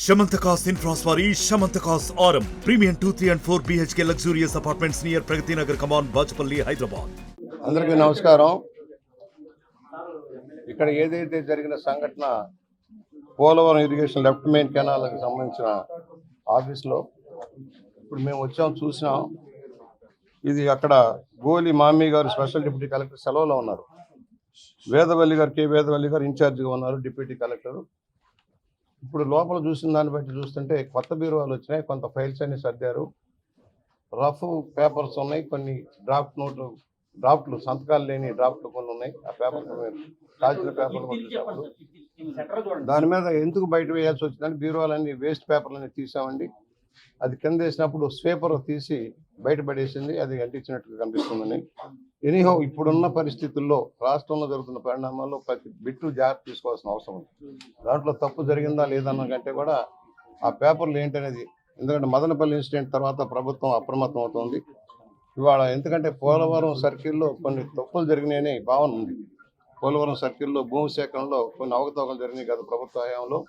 Shamantakas Infraswari, Shamantakas Aurum. Premium 2, 3 and 4 BHK luxurious apartments near Pragati Nagar, Kaman, Bachapalli, Hyderabad. అందరికీ నమస్కారం. ఇక్కడ ఏదైతే జరిగిన సంఘటన పోలవరం ఇరిగేషన్ లెఫ్ట్ మెయిన్ కెనాల్కి సంబంధించిన ఆఫీస్లో ఇప్పుడు మేము వచ్చాం, చూసినాం. ఇది అక్కడ గోలి మామీ గారు స్పెషల్ డిప్యూటీ కలెక్టర్ సెలవులో ఉన్నారు. వేదవల్లి గారు, కే వేదవల్లి గారు ఇన్ఛార్జిగా ఉన్నారు, డిప్యూటీ కలెక్టర్. ఇప్పుడు లోపల చూసిన దాన్ని బట్టి చూస్తుంటే కొత్త బీరువాలు వచ్చినాయి, కొంత ఫైల్స్ అన్ని సర్దారు, రఫ్ పేపర్స్ ఉన్నాయి, కొన్ని డ్రాఫ్ట్లు సంతకాలు లేని డ్రాఫ్ట్లు కొన్ని ఉన్నాయి. ఆ పేపర్ కాల్చిన పేపర్లు దాని మీద ఎందుకు బయట వేయాల్సి వచ్చిందని బీరువాలన్నీ వేస్ట్ పేపర్లన్నీ తీసామండి. అది కింద వేసినప్పుడు స్వేపర్ తీసి బయటపడేసింది, అది అంటించినట్టుగా కనిపిస్తుందని. ఎనీహో ఇప్పుడున్న పరిస్థితుల్లో రాష్ట్రంలో జరుగుతున్న పరిణామాల్లో ప్రతి బిట్టు జాగ్రత్త తీసుకోవాల్సిన అవసరం ఉంది. దాంట్లో తప్పు జరిగిందా లేదన్న కంటే కూడా ఆ పేపర్లు ఏంటనేది, ఎందుకంటే మదనపల్లి ఇన్సిడెంట్ తర్వాత ప్రభుత్వం అప్రమత్తం అవుతుంది ఇవాళ. ఎందుకంటే పోలవరం సర్కిల్లో కొన్ని తప్పులు జరిగినాయని భావన ఉంది. పోలవరం సర్కిల్లో భూమి సేకరణలో కొన్ని అవకతవకలు జరిగినాయి గత ప్రభుత్వ హయాంలో.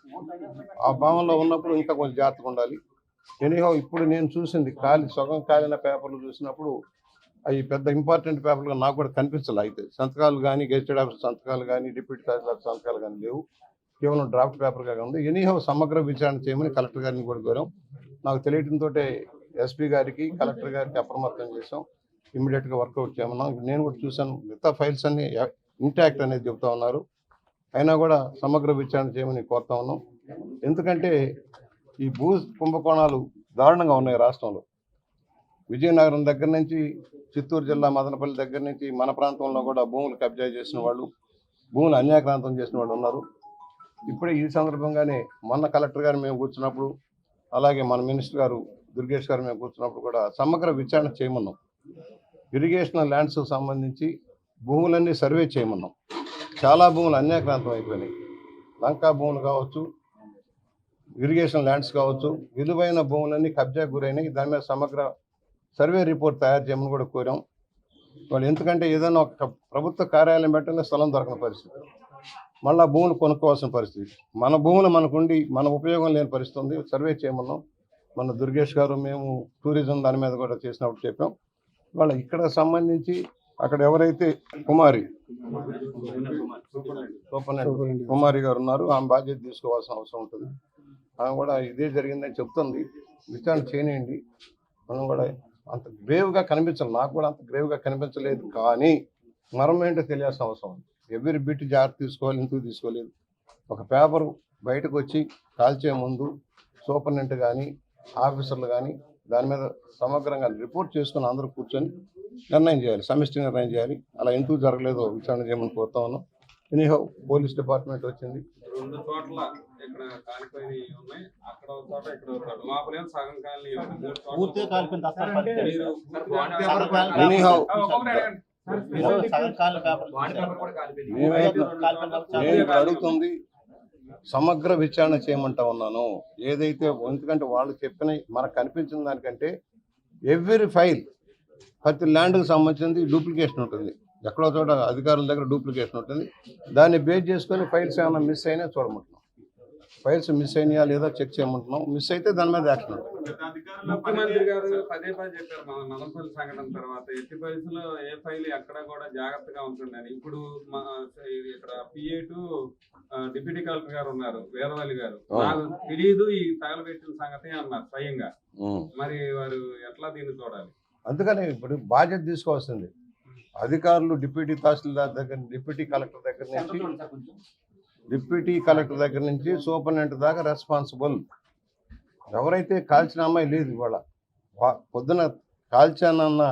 ఆ భావనలో ఉన్నప్పుడు ఇంకా కొంచెం జాగ్రత్తగా ఉండాలి. ఎనీహో ఇప్పుడు నేను చూసింది సగం కాలిన పేపర్లు చూసినప్పుడు అవి పెద్ద ఇంపార్టెంట్ పేపర్లుగా నాకు కూడా కనిపించాలి. అయితే సంతకాలు కానీ, గెజిటెడ్ ఆఫీసర్ సంతకాలు కానీ, డిప్యూటీ తహసీల్దార్ సంతకాలు కానీ లేవు, కేవలం డ్రాఫ్ట్ పేపర్గా ఉంది. ఎనీహో సమగ్ర విచారణ చేయమని కలెక్టర్ గారిని కూడా కోరాం. నాకు తెలియడంతో ఎస్పీ గారికి, కలెక్టర్ గారికి అప్రమత్తం చేసాం, ఇమ్మీడియట్గా వర్కౌట్ చేయమన్నాం. నేను కూడా చూశాను, మిగతా ఫైల్స్ అన్ని ఇంటాక్ట్ అనేది చెబుతా ఉన్నారు. అయినా కూడా సమగ్ర విచారణ చేయమని కోరుతా ఉన్నాం. ఎందుకంటే ఈ భూ కుంభకోణాలు దారుణంగా ఉన్నాయి రాష్ట్రంలో. విజయనగరం దగ్గర నుంచి చిత్తూరు జిల్లా మదనపల్లి దగ్గర నుంచి మన ప్రాంతంలో కూడా భూములు కబ్జా చేసిన వాళ్ళు, భూములు అన్యాక్రాంతం చేసిన వాళ్ళు ఉన్నారు. ఇప్పుడే ఈ సందర్భంగానే మొన్న కలెక్టర్ గారు మేము కూర్చున్నప్పుడు, అలాగే మన మినిస్టర్ గారు దుర్గేష్ గారు మేము కూర్చున్నప్పుడు కూడా సమగ్ర విచారణ చేయమన్నాం. ఇరిగేషన్ ల్యాండ్స్ సంబంధించి భూములన్నీ సర్వే చేయమన్నాం. చాలా భూములు అన్యాక్రాంతం అయిపోయినాయి. లంకా భూములు కావచ్చు, ఇరిగేషన్ ల్యాండ్స్ కావచ్చు, విలువైన భూములన్నీ కబ్జా గురైనాయి. దాని మీద సమగ్ర సర్వే రిపోర్ట్ తయారు చేయమని కూడా కోరాం వాళ్ళు. ఎందుకంటే ఏదైనా ఒక ప్రభుత్వ కార్యాలయం పెట్టిన స్థలం దొరకని పరిస్థితి, మళ్ళీ భూములు కొనుక్కోవాల్సిన పరిస్థితి, మన భూములు మనకుండి మన ఉపయోగం లేని పరిస్థితి ఉంది. సర్వే చేయమన్నాం. మన దుర్గేష్ గారు మేము టూరిజం దాని మీద కూడా చేసినప్పుడు చెప్పాం. వాళ్ళ ఇక్కడ సంబంధించి అక్కడ ఎవరైతే కుమారి గారు ఉన్నారు, ఆమె బాధ్యత తీసుకోవాల్సిన అవసరం ఉంటుంది. ఆమె కూడా ఇదే జరిగిందని చెప్తుంది. విచారణ చేయనియండి. మనం కూడా అంత గ్రేవ్గా కనిపించాలి, నాకు కూడా అంత గ్రేవ్గా కనిపించలేదు, కానీ మరం ఏంటో తెలియాల్సిన అవసరం ఉంది. ఎవరి బిట్ జాగ్రత్త తీసుకోవాలి, ఎందుకు తీసుకోలేదు. ఒక పేపరు బయటకు వచ్చి కాల్చే ముందు సూపరింటెండెంట్ కానీ, ఆఫీసర్లు కానీ దాని మీద సమగ్రంగా రిపోర్ట్ చేసుకుని అందరూ కూర్చొని నిర్ణయం చేయాలి, సమిష్టి నిర్ణయం చేయాలి. అలా ఎందుకు జరగలేదో విచారణ చేయమని కోరుతా ఉన్నాం. ఎనీహౌ పోలీస్ డిపార్ట్మెంట్ వచ్చింది. 2 చోట్ల ఇక్కడ కాలిపోయి ఉన్నాయి, అక్కడ ఒక చోట, ఇక్కడ ఒక చోట. లోపలేం సగం కాలనీ పూర్తిగా కాలిపోయింది. నేను అడుగుతుంది సమగ్ర విచారణ చేయమంటా ఉన్నాను. ఏదైతే, ఎందుకంటే వాళ్ళు చెప్పిన మనకు కనిపించిన దానికంటే ఎవ్రీ ఫైల్ ప్రతి ల్యాండ్కి సంబంధించింది డూప్లికేషన్ ఉంటుంది. ఎక్కడో చోట అధికారుల దగ్గర డూప్లికేషన్ ఉంటుంది. దాన్ని బేస్ చేసుకొని ఫైల్స్ ఏమైనా మిస్ అయినా చూడమంటున్నాం. ఫైల్స్ మిస్ అయినాయా లేదా చెక్ చేయమంటున్నాం. మిస్ అయితే దాని మీద యాక్షన్ ఉంటుంది. ముఖ్యమంత్రి గారు పదే చెప్పారు మన మదనపల్లి సంఘటన తర్వాత, ఎట్టి పరిస్థితుల్లో ఏ ఫైల్ ఎక్కడ కూడా జాగ్రత్తగా ఉంటుందని. ఇప్పుడు ఇక్కడ PA2 డిప్యూటీ కలెక్టర్ గారు ఉన్నారు, వేదవల్లి గారు, నాకు తెలియదు ఈ తగలబెట్టిన సంగతి అన్నారు స్వయంగా. మరి వారు ఎట్లా దీన్ని చూడాలి? అందుకని ఇప్పుడు బాధ్యత తీసుకోవాల్సింది అధికారులు. డిప్యూటీ తహసీల్దార్ దగ్గర, డిప్యూటీ కలెక్టర్ దగ్గర నుంచి సూపరింటెండెంట్ దాకా రెస్పాన్సిబుల్. ఎవరైతే కాల్చిన అమ్మాయి లేదు, ఇవాళ పొద్దున కాల్చానన్న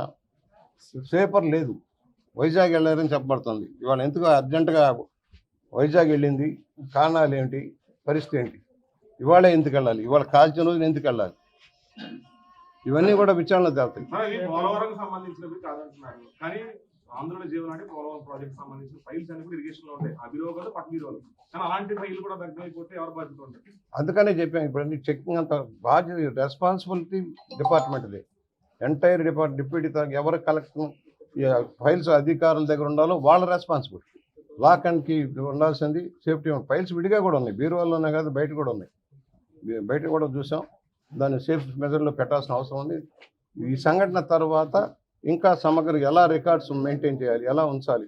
పేపర్ లేదు, వైజాగ్ వెళ్ళారని చెప్పబడుతుంది. ఇవాళ ఎందుకు అర్జెంటుగా వైజాగ్ వెళ్ళింది, కారణాలు ఏంటి, పరిస్థితి ఏంటి, ఇవాళ ఎందుకు వెళ్ళాలి, ఇవాళ కాల్చిన రోజున ఎందుకు వెళ్ళాలి, ఇవన్నీ కూడా విచారణలో తేలుతాయి. ఆంధ్రలో జీవన అంటే పోలవరం ప్రాజెక్ట్ సంబంధించిన ఫైల్స్ అన్ని కూడా ఇరిగేషన్ లో ఉంటాయి, అభిరోగాలు పట్టిరోగాలు. కానీ అలాంటి ఫైల్ కూడా దగ్గరైపోతే ఎవరు బాధ్యత ఉంటుంది? అందుకనే చెప్పాను, ఇప్పుడు అన్ని చెకింగ్ అంత బాధ్యత రెస్పాన్సిబిలిటీ డిపార్ట్మెంట్ది. ఎంటైర్ డిప్యూటీ ఎవరు కలెక్టర్ ఫైల్స్ అధికారుల దగ్గర ఉండాలో వాళ్ళ రెస్పాన్సిబిలిటీ. లాక్ అండ్ కీ ఉండాల్సింది, సేఫ్టీ ఫైల్స్ విడిగా కూడా ఉన్నాయి, బీరువాల్లోనే కాదు బయట కూడా ఉన్నాయి. బయట కూడా చూసాం. దాన్ని సేఫ్ మెజర్లో పెట్టాల్సిన అవసరం ఉంది. ఈ సంఘటన తర్వాత ఇంకా సమగ్ర ఎలా రికార్డ్స్ మెయింటైన్ చేయాలి, ఎలా ఉంచాలి.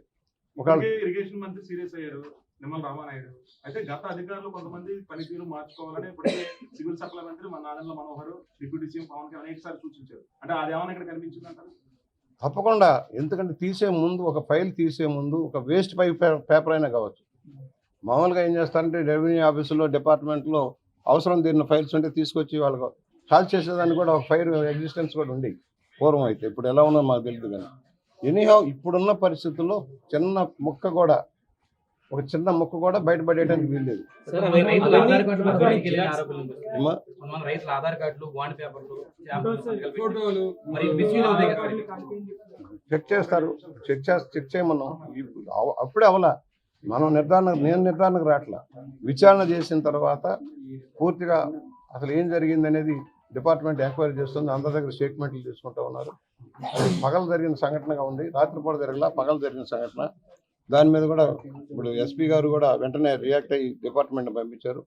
ఒకవేళ ఇరిగేషన్ మంత్రి సీరియస్ అయ్యారు నిమ్మల రామానాయుడు. అయితే గత అధికారులు కొంతమంది పనితీరు మార్చుకోవాలని ఇప్పటికే సివిల్ సప్లై మంత్రి మన నాదెండ్ల మనోహర్, డిప్యూటీ సీఎం పవన్ కళ్యాణ్ అనేకసార్లు సూచించారు. అంటే అది ఏమైనా ఇక్కడ కనిపించింది అంటారు? తప్పకుండా. ఎందుకంటే తీసే ముందు ఒక ఫైల్ తీసే ముందు ఒక వేస్ట్ పేపర్ అయినా కావచ్చు. మామూలుగా ఏం చేస్తారంటే రెవెన్యూ ఆఫీసులో డిపార్ట్మెంట్లో అవసరం తీరిన ఫైల్స్ ఉంటే తీసుకొచ్చి వాళ్ళకు కాల్ చేసేదాన్ని కూడా ఒక ఫైల్ ఎగ్జిస్టెన్స్ కూడా ఉంది పూర్వం. అయితే ఇప్పుడు ఎలా ఉన్నదో మాకు తెలియదు. కానీ ఎనీహౌ ఇప్పుడున్న పరిస్థితుల్లో ఒక చిన్న ముక్క కూడా బయటపడేయడానికి వీల్లేదు. చెక్ చేస్తారు, చెక్ చేయమన్నాం. అప్పుడే అవలా నేను నిర్ధారణకు రావట్లా. విచారణ చేసిన తర్వాత పూర్తిగా అసలు ఏం జరిగింది అనేది డిపార్ట్మెంట్ ఎంక్వైరీ చేస్తుంది. అందరి దగ్గర స్టేట్మెంట్లు తీసుకుంటూ ఉన్నారు. అది పగలు జరిగిన సంఘటనగా ఉంది, రాత్రిపూట జరగలా, పగలు జరిగిన సంఘటన. దాని మీద కూడా ఇప్పుడు ఎస్పీ గారు కూడా వెంటనే రియాక్ట్ అయ్యి డిపార్ట్మెంట్ని పంపించారు.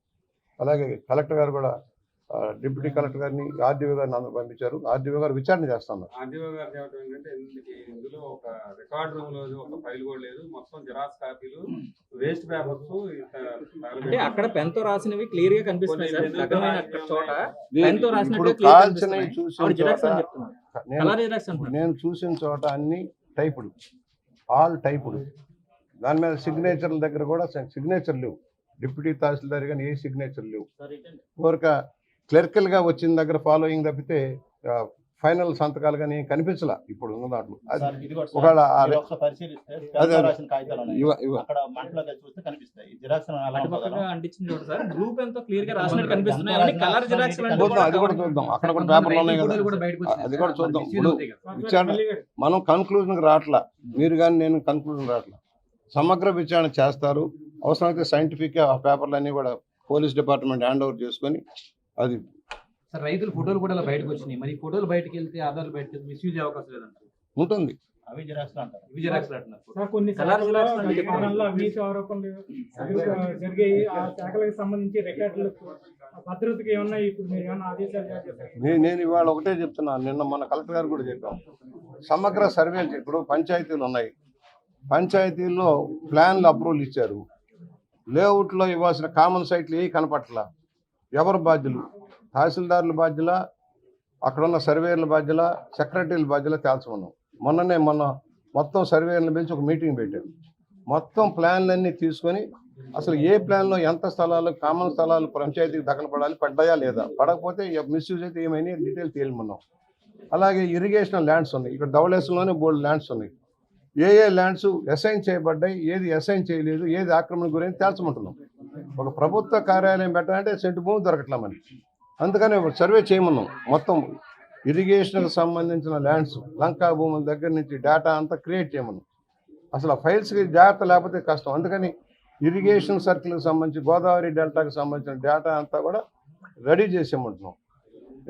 అలాగే కలెక్టర్ గారు కూడా డిప్యూటీ కలెక్టర్ గారిని, ఆర్డీఓ గారిని అందరూ పంపించారు. ఆర్డీఓ గారు విచారణ చేస్తున్నారు. ఆర్డీఓ గారు చెప్పడం ఏంటంటే ఇందులో ఒక రికార్డ్ రూమ్ లో ఒక ఫైల్ కూడా లేదు, మొత్తం జిరాక్స్ కాపీలు, వేస్ట్ పేపర్స్. అంటే అక్కడ పెన్ తో రాసినవి క్లియర్ గా కనిపిస్తున్నాయి సార్. ఇప్పుడు కాల్చినవి చూసిన చోట, నేను చూసిన చోట అన్ని టైపుడు, ఆల్ టైపుడు. దాని మీద సిగ్నేచర్ల దగ్గర కూడా సిగ్నేచర్ లేవు. డిప్యూటీ తహసీల్దార్ కానీ ఏ సిగ్నేచర్ లేవు. ఊరిక క్లర్కల్గా వచ్చిన దగ్గర ఫాలోయింగ్ తప్పితే ఫైనల్ సంతకాలు కానీ కనిపించలా ఇప్పుడు ఉన్న దాంట్లో. అది కూడా చూద్దాం, అక్కడ కూడా పేపర్లు ఉన్నాయి కదా, అది కూడా చూద్దాం. ఇప్పుడు విచారణ మనం కన్క్లూజన్కి రావట్లా, మీరు కానీ నేను కన్క్లూజన్ రావట్లా. సమగ్ర విచారణ చేస్తారు. అవసరమైతే సైంటిఫిక్ ఆ పేపర్లన్నీ కూడా పోలీస్ డిపార్ట్మెంట్ హ్యాండ్ ఓవర్ చేసుకొని అది. సార్ రైతుల ఫోటోలు కూడా బయటకు వచ్చినాయి. మరి ఫోటోలు బయటకి వెళ్తే ఆధారాలు బయటకు మిస్యూజ్ అయ్యే అవకాశం లేదంటారు? ఉంటుంది. అవి జిరాక్స్లు అంటారు, ఇవి జిరాక్స్లు అంటున్నారు. కొన్ని అవినీతి ఆరోపణలు జరిగాయి. ఆ శాఖలకు సంబంధించి రికార్డులు భద్రతకి ఏమన్నా ఇప్పుడు మీరు ఏమన్నా ఆదేశాలు జారీ చేశారు? నేను ఇవాళ ఒకటే చెప్తున్నాను, నిన్న మన కలెక్టర్ గారు కూడా చెప్పాం. సమగ్ర సర్వేలు ఇప్పుడు పంచాయతీలు ఉన్నాయి, పంచాయతీల్లో ప్లాన్లు అప్రూవల్ ఇచ్చారు. లేఅవుట్లో ఇవ్వాల్సిన కామన్ సైట్లు ఏ కనపట్ల. ఎవరు బాధ్యులు? తహసీల్దారుల బాధ్యుల, అక్కడున్న సర్వేయర్ల బాధ్యుల, సెక్రటరీల బాధ్యుల తేల్చమన్నాం. మొన్న మొత్తం సర్వేయర్లను పిలిచి ఒక మీటింగ్ పెట్టారు. మొత్తం ప్లాన్లన్నీ తీసుకొని అసలు ఏ ప్లాన్లో ఎంత స్థలాలు, కామన్ స్థలాలు పంచాయతీకి దఖలుపడాలి, పడ్డాయా లేదా, పడకపోతే మిస్యూజ్ అయితే ఏమైనా డీటెయిల్ తేలిమన్నాం. అలాగే ఇరిగేషనల్ ల్యాండ్స్ ఉన్నాయి, ఇక్కడ ధవళేశ్వరంలోనే బోల్డ్ ల్యాండ్స్ ఉన్నాయి. ఏ ల్యాండ్స్ అసైన్ చేయబడ్డాయి, ఏది అసైన్ చేయలేదు, ఏది ఆక్రమణ గురించి తేల్చమంటున్నాం. ఒక ప్రభుత్వ కార్యాలయం పెట్టాలంటే సెంటు భూమి దొరకట్లా మనకి. అందుకని సర్వే చేయమన్నాం. మొత్తం ఇరిగేషన్కి సంబంధించిన ల్యాండ్స్, లంకా భూముల దగ్గర నుంచి డేటా అంతా క్రియేట్ చేయమన్నాం. అసలు ఆ ఫైల్స్కి జాగ్రత్త లేకపోతే కష్టం. అందుకని ఇరిగేషన్ సర్కిల్కి సంబంధించి, గోదావరి డెల్టాకి సంబంధించిన డేటా అంతా కూడా రెడీ చేసేయమంటున్నాం.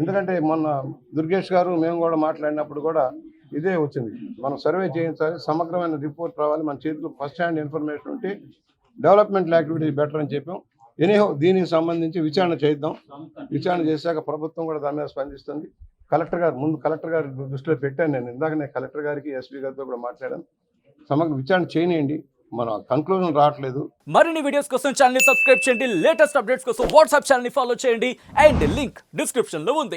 ఎందుకంటే మొన్న దుర్గేష్ గారు మేము కూడా మాట్లాడినప్పుడు కూడా ఇదే వచ్చింది. మనం సర్వే చేయించాలి, సమగ్రమైన రిపోర్ట్ రావాలి, మన చేతిలో ఫస్ట్ హ్యాండ్ ఇన్ఫర్మేషన్ ఉంటే డెవలప్మెంట్ యాక్టివిటీస్ బెటర్ అని చెప్పాం. ఎనీహో దీనికి సంబంధించి విచారణ చేద్దాం. విచారణ చేశాక ప్రభుత్వం కూడా దాని మీద స్పందిస్తుంది. కలెక్టర్ గారి దృష్టిలో పెట్టాను నేను. ఇందాక కలెక్టర్ గారికి, ఎస్పీ గారితో కూడా మాట్లాడాను. సమగ్ర విచారణ చేయనియండి, మన కన్క్లూజన్ రావట్లేదు. మరిన్ని వీడియోస్ కోసం ఛానల్ ని సబ్స్క్రైబ్ చేయండి. లేటెస్ట్ అప్డేట్స్ కోసం వాట్సాప్ ఛానల్ ని ఫాలో చేయండి. అండ్ లింక్ డిస్క్రిప్షన్ లో ఉంది.